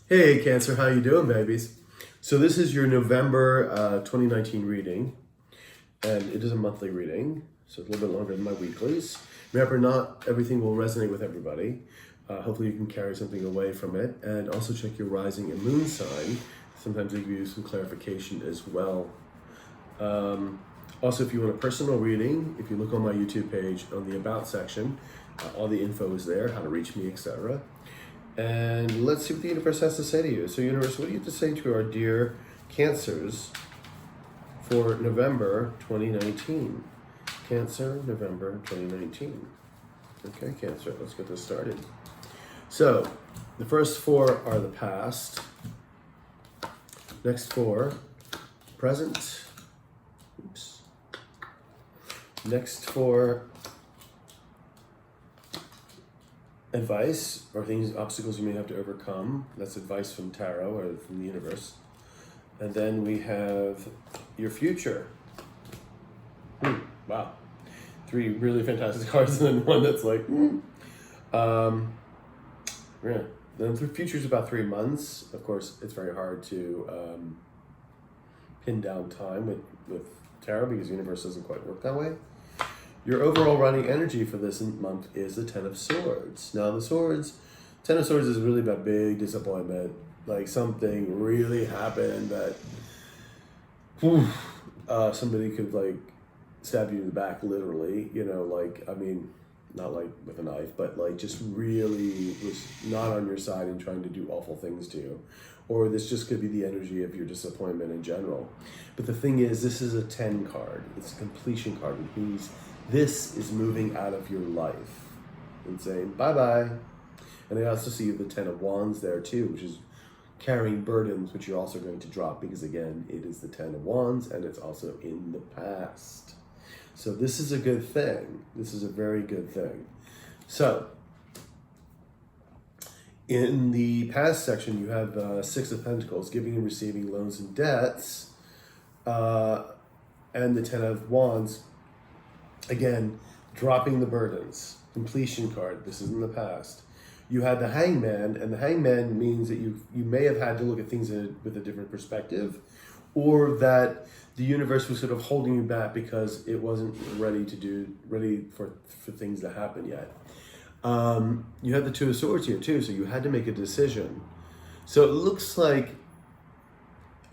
Hey Cancer, how you doing, babies? So this is your November 2019 reading, and it is a monthly reading, so it's a little bit longer than my weeklies. Remember, not everything will resonate with everybody. Hopefully you can carry something away from it, and also check your rising and moon sign. Sometimes they give you some clarification as well. Also, if you want a personal reading, if you look on my YouTube page on the About section, all the info is there, how to reach me, etc. And let's see what the universe has to say to you. So universe, what do you have to say to our dear Cancers for November 2019? Cancer, November 2019. Okay, Cancer, let's get this started. So, the first four are the past. Next four, present. Oops. Next four, advice or things, obstacles you may have to overcome. That's advice from tarot or from the universe. And then we have your future. Wow. Three really fantastic cards and then one that's like, yeah. Then the future is about 3 months. Of course, it's very hard to pin down time with tarot because the universe doesn't quite work that way. Your overall running energy for this month is the Ten of Swords. Now the Ten of Swords is really about big disappointment. Like something really happened that somebody could like stab you in the back literally, I mean, not like with a knife, but like just really was not on your side and trying to do awful things to you. Or this just could be the energy of your disappointment in general. But the thing is, this is a 10 card. It's a completion card, which means this is moving out of your life and saying bye-bye. And I also see the 10 of Wands there too, which is carrying burdens, which you're also going to drop because again, it is the 10 of Wands and it's also in the past. So this is a good thing. This is a very good thing. So in the past section, you have Six of Pentacles, giving and receiving loans and debts, and the 10 of Wands, again, dropping the burdens, completion card. This is in the past. You had the Hangman, and the Hangman means that you may have had to look at things with a different perspective, or that the universe was sort of holding you back because it wasn't ready for things to happen yet. You had the Two of Swords here too, so you had to make a decision. So it looks like,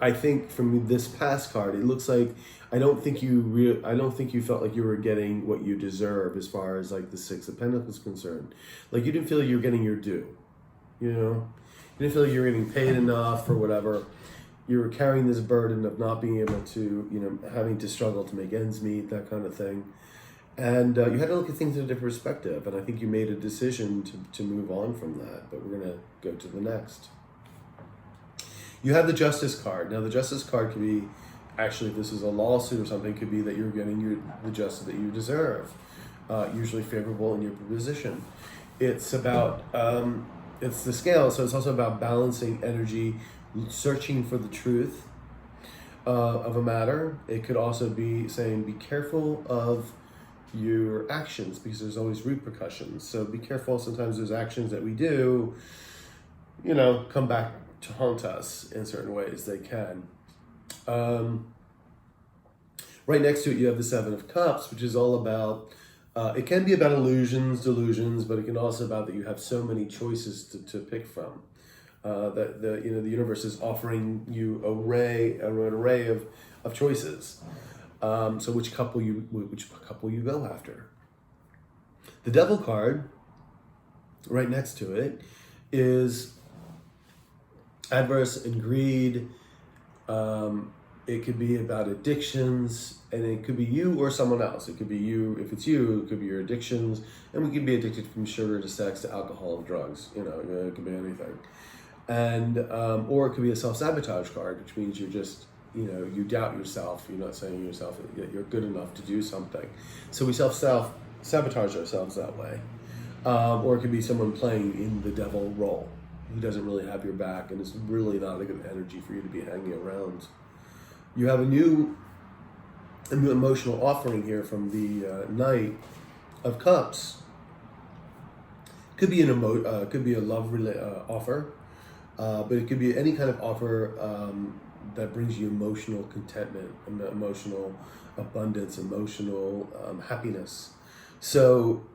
I think from this past card, it looks like I don't think you felt like you were getting what you deserve as far as like the Six of Pentacles is concerned. Like you didn't feel like you were getting your due, You didn't feel like you were getting paid enough or whatever. You were carrying this burden of not being able to, having to struggle to make ends meet, that kind of thing. And you had to look at things in a different perspective. And I think you made a decision to move on from that. But we're going to go to the next. You have the Justice card. Now, the Justice card could be, actually, if this is a lawsuit or something, it could be that you're getting the justice that you deserve. Usually favorable in your position. It's about, it's the scale. So it's also about balancing energy, searching for the truth of a matter. It could also be saying, be careful of your actions because there's always repercussions. So be careful. Sometimes those actions that we do, come back to haunt us in certain ways. They can. Right next to it, you have the Seven of Cups, which is all about, it can be about illusions, delusions, but it can also about that you have so many choices to pick from. That the universe is offering you an array of choices. So which couple you go after? The Devil card, right next to it, is adverse and greed. It could be about addictions, and it could be you or someone else. It could be you. If it's you, it could be your addictions, and we could be addicted from sugar to sex to alcohol and drugs. It could be anything. And or it could be a self-sabotage card, which means you're just, you doubt yourself. You're not saying to yourself that you're good enough to do something. So we self-sabotage ourselves that way. Or it could be someone playing in the devil role who doesn't really have your back, and it's really not a good energy for you to be hanging around. You have a new emotional offering here from the Knight of Cups. Could be could be a love offer. but it could be any kind of offer that brings you emotional contentment, emotional abundance, emotional happiness. So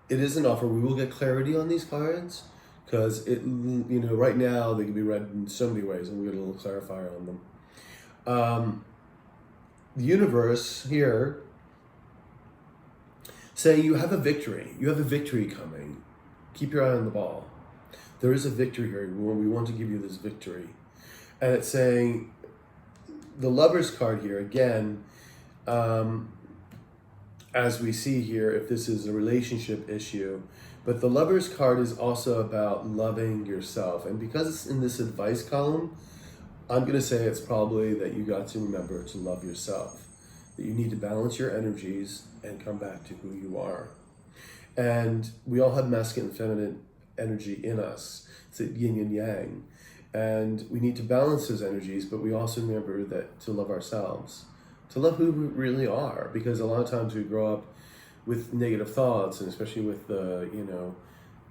it is an offer. We will get clarity on these cards because right now they can be read in so many ways, and we'll get a little clarifier on them. The universe here saying you have a victory. You have a victory coming. Keep your eye on the ball. There is a victory here. We want to give you this victory. And it's saying the Lover's card here, again, as we see here, if this is a relationship issue, but the Lover's card is also about loving yourself. And because it's in this advice column, I'm going to say it's probably that you got to remember to love yourself, that you need to balance your energies and come back to who you are. And we all have masculine and feminine energy in us. It's a yin and yang. And we need to balance those energies, but we also remember that to love ourselves, to love who we really are, because a lot of times we grow up with negative thoughts, and especially with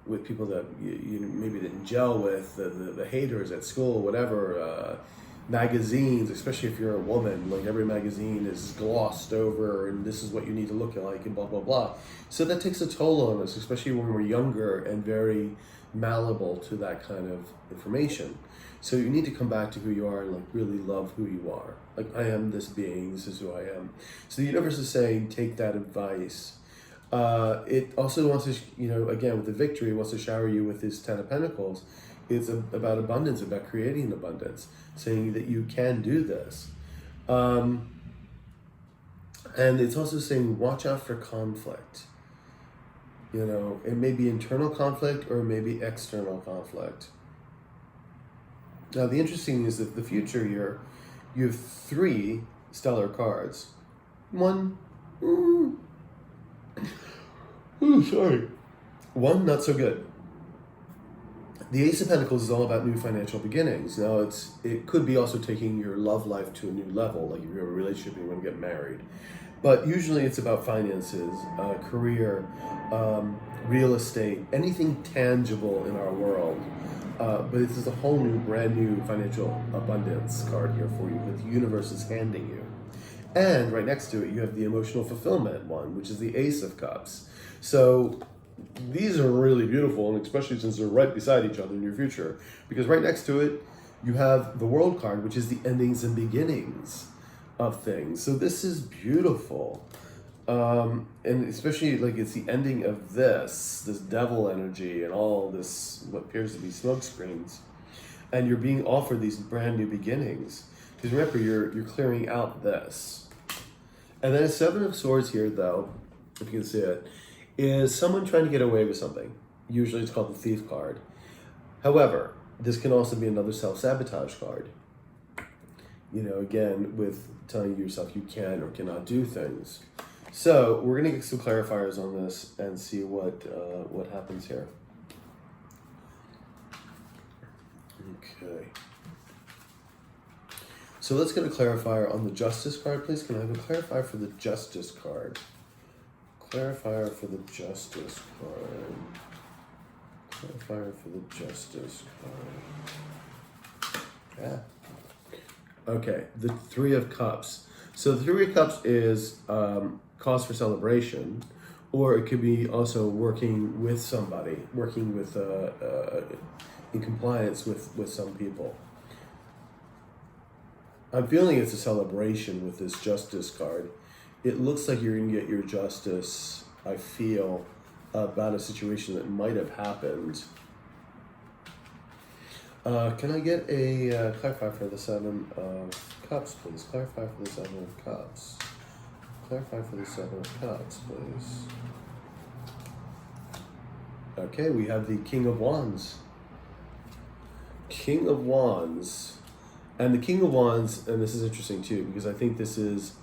with people that you maybe didn't gel with, the haters at school, whatever, magazines, especially if you're a woman, like every magazine is glossed over and this is what you need to look like and blah, blah, blah. So that takes a toll on us, especially when we're younger and very malleable to that kind of information. So you need to come back to who you are and like really love who you are. Like, I am this being, this is who I am. So the universe is saying, take that advice. It also wants to, again, with the victory, it wants to shower you with this 10 of Pentacles. It's about abundance, about creating abundance, saying that you can do this. And it's also saying, watch out for conflict. It may be internal conflict or it may be external conflict. Now, the interesting is that the future here, you have 3 stellar cards. One, one not so good. The Ace of Pentacles is all about new financial beginnings. Now, it could be also taking your love life to a new level, like if you're in a relationship and you want to get married. But usually it's about finances, career, real estate, anything tangible in our world. But this is a whole new, brand new financial abundance card here for you that the universe is handing you. And right next to it, you have the emotional fulfillment one, which is the Ace of Cups. So these are really beautiful, and especially since they're right beside each other in your future. Because right next to it, you have the World card, which is the endings and beginnings of things. So this is beautiful. And especially like it's the ending of this devil energy and all this, what appears to be smoke screens. And you're being offered these brand new beginnings. Because remember, you're clearing out this. And then a 7 of Swords here, though, if you can see it, is someone trying to get away with something. Usually it's called the Thief card. However, this can also be another self-sabotage card. Again, with telling yourself you can or cannot do things. So we're going to get some clarifiers on this and see what happens here. Okay. So let's get a clarifier on the Justice card, please. Can I have a clarifier for the Justice card? Clarifier for the Justice card. Clarifier for the Justice card. Yeah. Okay, the 3 of Cups. So the 3 of Cups is cause for celebration, or it could be also working with somebody, working with in compliance with some people. I'm feeling it's a celebration with this Justice card. It looks like you're going to get your justice, I feel, about a situation that might have happened. Can I get a clarifier for the 7 of Cups, please? Clarify for the 7 of Cups. Clarify for the 7 of Cups, please. Okay, we have the King of Wands. King of Wands. And the King of Wands, and this is interesting too, because I think this is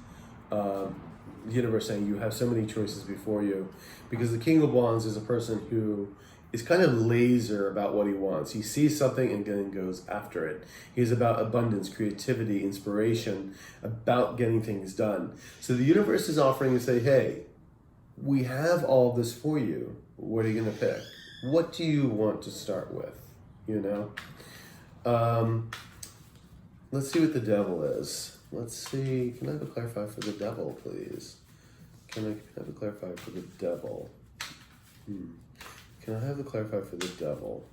the universe saying you have so many choices before you. Because the King of Wands is a person who is kind of laser about what he wants. He sees something and then goes after it. He's about abundance, creativity, inspiration, about getting things done. So the universe is offering to say, hey, we have all this for you. What are you going to pick? What do you want to start with? you know. Let's see what the devil is. Let's see. Can I have a clarifier for the devil, please? Can I have a clarifier for the devil? Can I have a clarifier for the devil?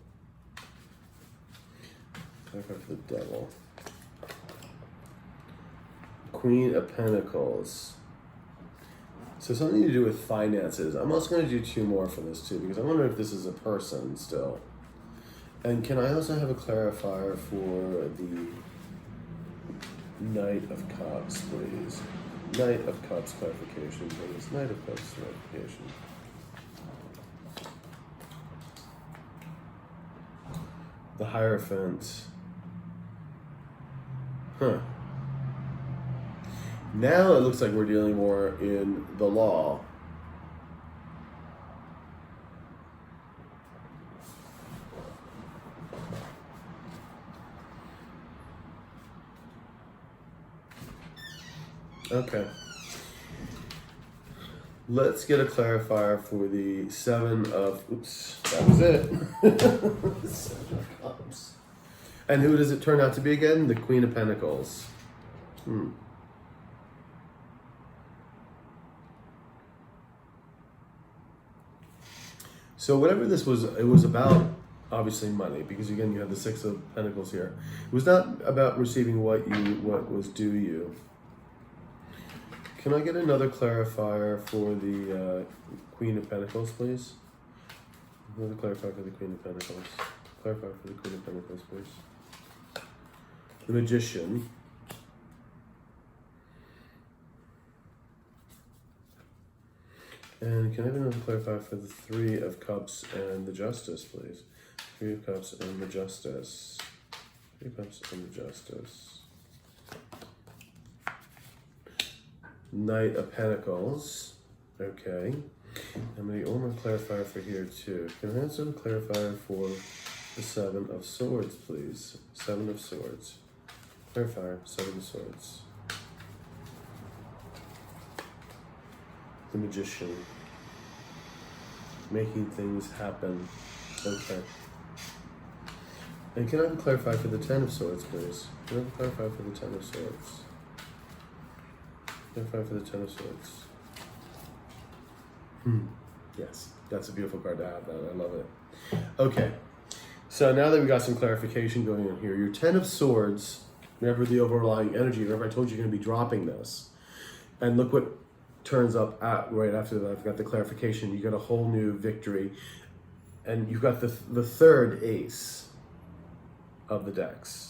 Clarifier for the devil. Queen of Pentacles. So something to do with finances. I'm also going to do two more for this too, because I wonder if this is a person still. And can I also have a clarifier for the Knight of Cups, please? Knight of Cups clarification, please. Knight of Cups clarification. The Hierophant. Huh. Now it looks like we're dealing more in the law. Okay. Let's get a clarifier for the Seven of... Oops, that was it. Seven of Cups. And who does it turn out to be again? The Queen of Pentacles. So whatever this was, it was about, obviously, money, because again, you have the Six of Pentacles here. It was not about receiving what was due you. Can I get another clarifier for the Queen of Pentacles, please? Another clarifier for the Queen of Pentacles. Clarifier for the Queen of Pentacles, please. The Magician. And can I have another clarifier for the Three of Cups and the Justice, please? Three of Cups and the Justice. Three of Cups and the Justice. Knight of Pentacles. Okay. I'm going to get one more clarifier for here too. Can I also clarify for the Seven of Swords, please? Seven of Swords. Clarifier, Seven of Swords. The Magician. Making things happen. Okay. And can I have a clarifier for the Ten of Swords, please? Can I have a clarifier for the Ten of Swords? Clarify for the Ten of Swords. Yes, that's a beautiful card to have. That I love it. Okay, so now that we got some clarification going on here, your Ten of Swords. Remember the overlying energy. Remember I told you you're going to be dropping this, and look what turns up at right after that. I've got the clarification. You got a whole new victory, and you've got the third ace of the decks.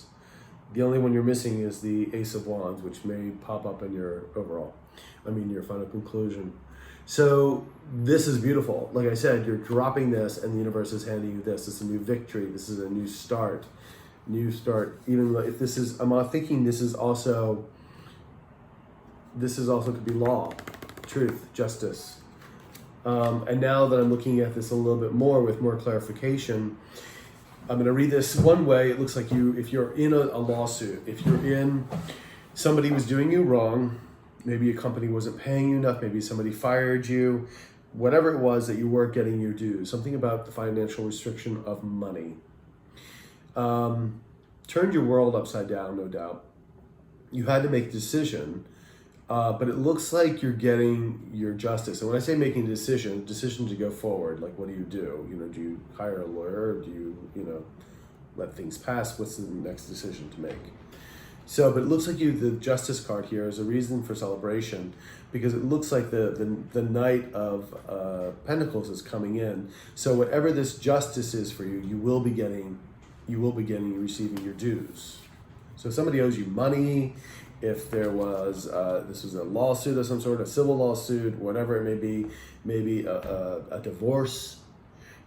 The only one you're missing is the Ace of Wands, which may pop up in your your final conclusion. So this is beautiful. Like I said, you're dropping this and the universe is handing you this. It's a new victory. This is a new start. Even if this is, I'm thinking this is also could be law, truth, justice. And now that I'm looking at this a little bit more with more clarification, I'm going to read this one way. It looks like if you're in a lawsuit, if you're in, somebody was doing you wrong, maybe a company wasn't paying you enough, maybe somebody fired you, whatever it was that you weren't getting your due, something about the financial restriction of money. Turned your world upside down, no doubt. You had to make a decision, but it looks like you're getting your justice. And when I say making a decision to go forward, like what do you do? Do you hire a lawyer? Or do you, let things pass? What's the next decision to make? So, but it looks like the Justice card here is a reason for celebration, because it looks like the Knight of Pentacles is coming in. So whatever this justice is for you, you will be receiving your dues. So if somebody owes you money, if there was, this was a lawsuit of some sort, a civil lawsuit, whatever it may be, maybe a divorce,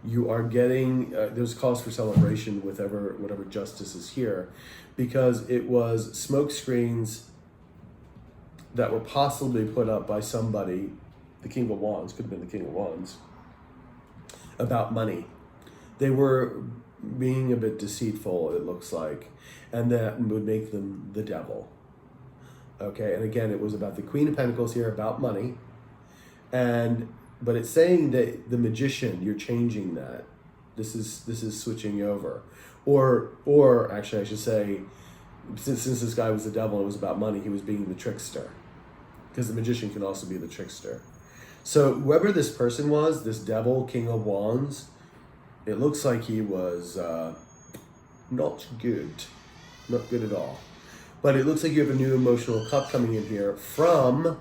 you are getting, there's cause for celebration with whatever justice is here, because it was smoke screens that were possibly put up by somebody, the King of Wands, could have been the King of Wands, about money. They were being a bit deceitful, it looks like, and that would make them the devil. Okay, and again, it was about the Queen of Pentacles here, about money, but it's saying that the Magician, you're changing that. This is switching over, or actually I should say, since this guy was the devil and it was about money, he was being the trickster, because the magician can also be the trickster. So whoever this person was, this devil, King of Wands, it looks like he was not good at all. But it looks like you have a new emotional cup coming in here from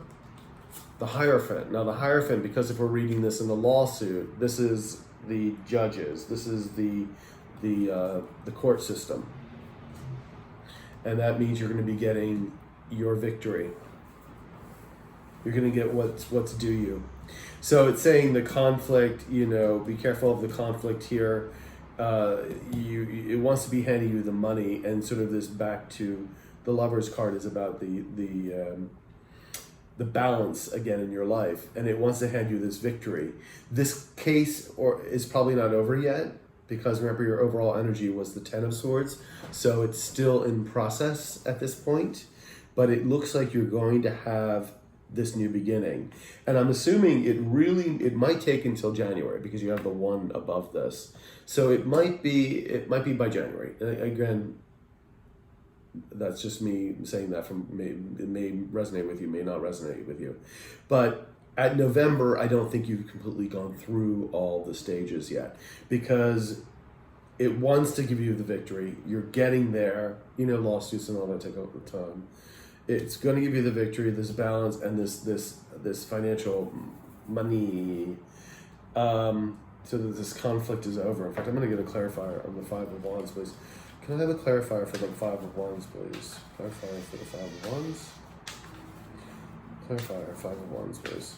the Hierophant. Now the Hierophant, because if we're reading this in the lawsuit, this is the judges. This is the court system. And that means you're going to be getting your victory. You're going to get what's due you. So it's saying the conflict, be careful of the conflict here. It wants to be handing you the money, and sort of this back to the Lover's card is about the balance again in your life, and it wants to hand you this victory. This case is probably not over yet, because remember your overall energy was the Ten of Swords, so it's still in process at this point, but it looks like you're going to have this new beginning. And I'm assuming it might take until January, because you have the one above this. So it might be by January. Again, that's just me saying that it may resonate with you, may not resonate with you. But at November, I don't think you've completely gone through all the stages yet, because it wants to give you the victory. You're getting there. Lawsuits and all that take over time. It's going to give you the victory, this balance, and this financial money, so that this conflict is over. In fact, I'm going to get a clarifier on the Five of Wands, please. Can I have a clarifier for the Five of Wands, please? Clarifier for the Five of Wands. Clarifier, Five of Wands, please.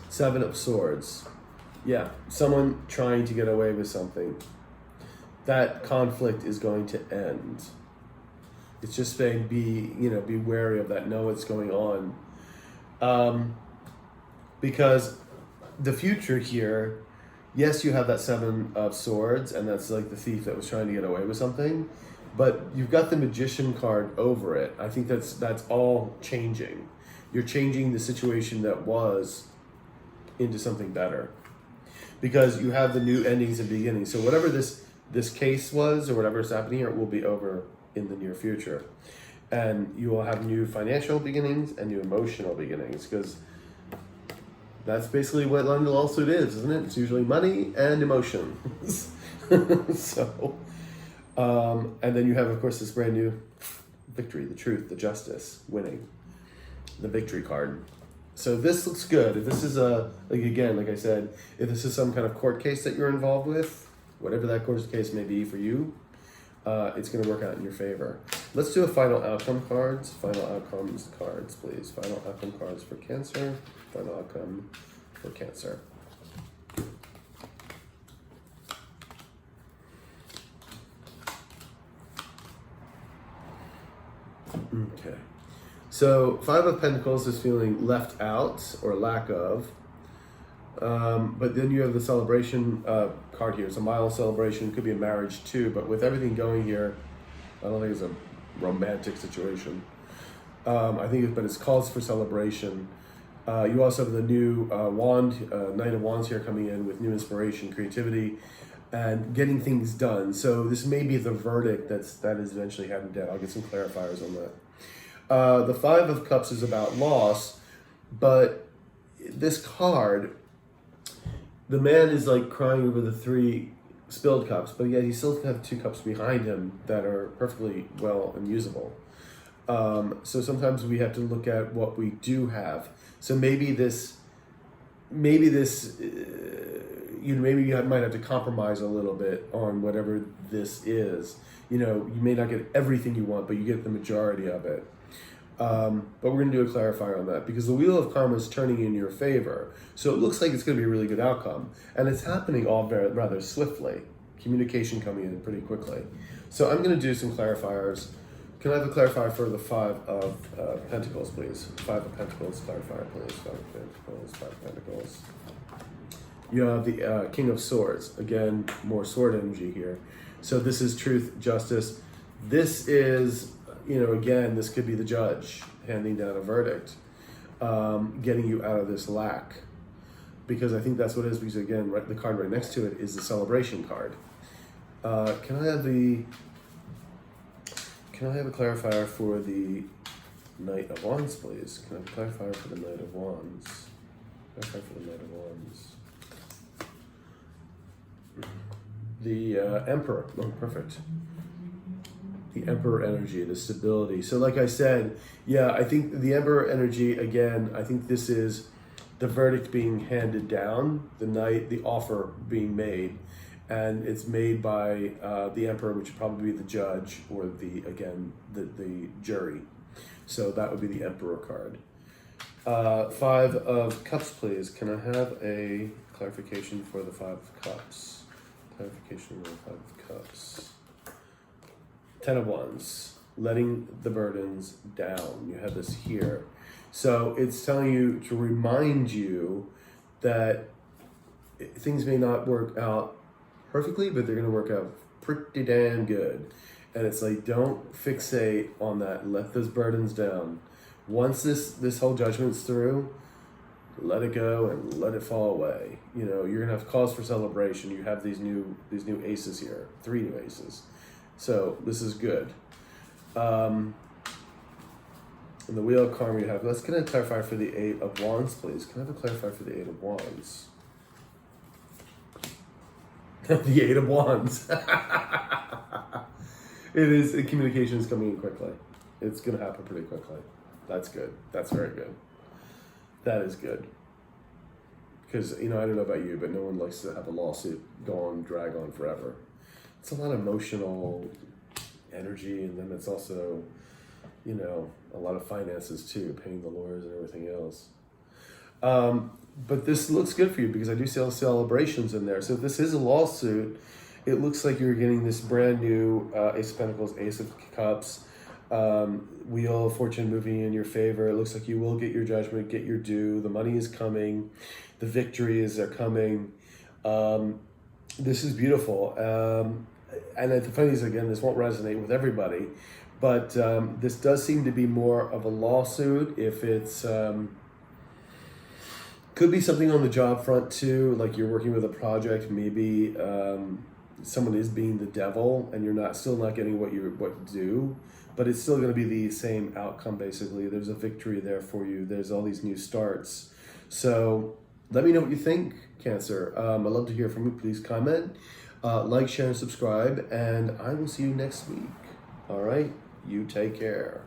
Seven of Swords. Yeah, someone trying to get away with something. That conflict is going to end. It's just saying be wary of that. Know what's going on. Because the future here, yes, you have that Seven of Swords, and that's like the thief that was trying to get away with something, but you've got the Magician card over it. I think that's all changing. You're changing the situation that was into something better, because you have the new endings and beginnings. So whatever this case was, or whatever is happening here, it will be over in the near future, and you will have new financial beginnings and new emotional beginnings, because that's basically what London lawsuit is, isn't it? It's usually money and emotions. So, and then you have, of course, this brand new victory, the truth, the justice, winning, the victory card. So this looks good. If this is like I said, if this is some kind of court case that you're involved with, whatever that court case may be for you, it's going to work out in your favor. Let's do a final outcome cards. Final outcomes cards, please. Final outcome cards for Cancer. Final outcome for Cancer. Okay. So Five of Pentacles is feeling left out or lack of. But then you have the celebration card here. It's a mild celebration. It could be a marriage too. But with everything going here, I don't think it's a romantic situation. But it's calls for celebration. You also have the new Knight of Wands here coming in with new inspiration, creativity, and getting things done. So this may be the verdict that is eventually handed down. I'll get some clarifiers on that. The Five of Cups is about loss, but this card, the man is like crying over the three spilled cups, but yet he still has two cups behind him that are perfectly well and usable. So sometimes we have to look at what we do have. So maybe maybe you might have to compromise a little bit on whatever this is. You may not get everything you want, but you get the majority of it. But we're going to do a clarifier on that, because the Wheel of Karma is turning in your favor. So it looks like it's going to be a really good outcome. And it's happening all rather swiftly. Communication coming in pretty quickly. So I'm going to do some clarifiers. Can I have a clarifier for the Five of Pentacles, please? Five of Pentacles, clarifier, please. Five of Pentacles, Five of Pentacles. You have the King of Swords. Again, more sword energy here. So this is truth, justice. This is, again, this could be the judge handing down a verdict, getting you out of this lack. because I think that's what it is, because again, the card right next to it is the celebration card. Can I have a clarifier for the Knight of Wands, please? Can I have a clarifier for the Knight of Wands? Clarifier for the Knight of Wands. The Emperor. Oh, perfect. The Emperor energy, the stability. So like I said, yeah, I think the Emperor energy, again, I think this is the verdict being handed down, the Knight, the offer being made, and it's made by the Emperor, which would probably be the judge, or the jury. So that would be the Emperor card. 5 of Cups, please. Can I have a clarification for the 5 of Cups? Clarification for the 5 of Cups. 10 of Wands. Letting the burdens down. You have this here. So it's telling you to remind you that things may not work out perfectly, but they're going to work out pretty damn good. And it's like, don't fixate on that. Let those burdens down. Once this whole judgment's through, let it go and let it fall away. You know, you're gonna have cause for celebration. You have these new aces here, 3 new aces. So this is good. And the Wheel of Karma you have. Let's get a clarifier for the 8 of Wands, please. Can I have a clarifier for the 8 of Wands? The 8 of Wands. Communication is coming in quickly. It's going to happen pretty quickly. That's good. That's very good. That is good. Because, I don't know about you, but no one likes to have a lawsuit drag on forever. It's a lot of emotional energy, and then it's also, a lot of finances too, paying the lawyers and everything else. But this looks good for you because I do see all celebrations in there. So if this is a lawsuit, it looks like you're getting this brand new Ace of Pentacles, Ace of Cups, Wheel of Fortune moving in your favor. It looks like you will get your judgment, get your due. The money is coming. The victories are coming. This is beautiful. And the funny is, again, this won't resonate with everybody, but this does seem to be more of a lawsuit. If it's... could be something on the job front too, like you're working with a project, maybe someone is being the devil and you're still not getting what you do, but it's still going to be the same outcome basically. There's a victory there for you. There's all these new starts. So let me know what you think, Cancer. I'd love to hear from you. Please comment, like, share, and subscribe, and I will see you next week. All right, you take care.